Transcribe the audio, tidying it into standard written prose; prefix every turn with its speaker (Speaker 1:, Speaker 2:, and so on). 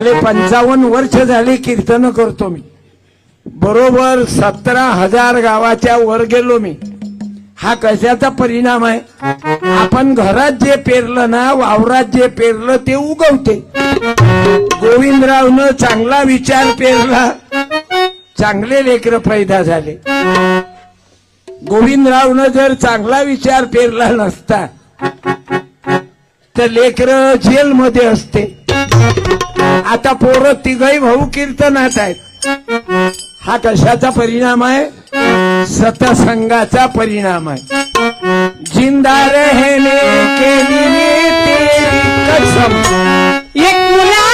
Speaker 1: 55 वर्ष झाली कीर्तन करतो मी। बरोबर 17,000 गावाच्या वर गेलो मी। हा कशाचा परिणाम आहे? आपण घरात जे पेरलं ना, वावरात जे पेरलं ते उगवते। गोविंदरावनं चांगला विचार पेरला, चांगले लेकर पैदा झाले। गोविंदरावनं जर चांगला विचार पेरला नसता तर लेकर जेलमध्ये असते। आता पोरं तिघही भाऊ कीर्तनात आहेत। हा कशाचा परिणाम आहे? सतसंगाचा परिणाम आहे। जिंदा रहने के लिए तेरी कसम,
Speaker 2: एक मुला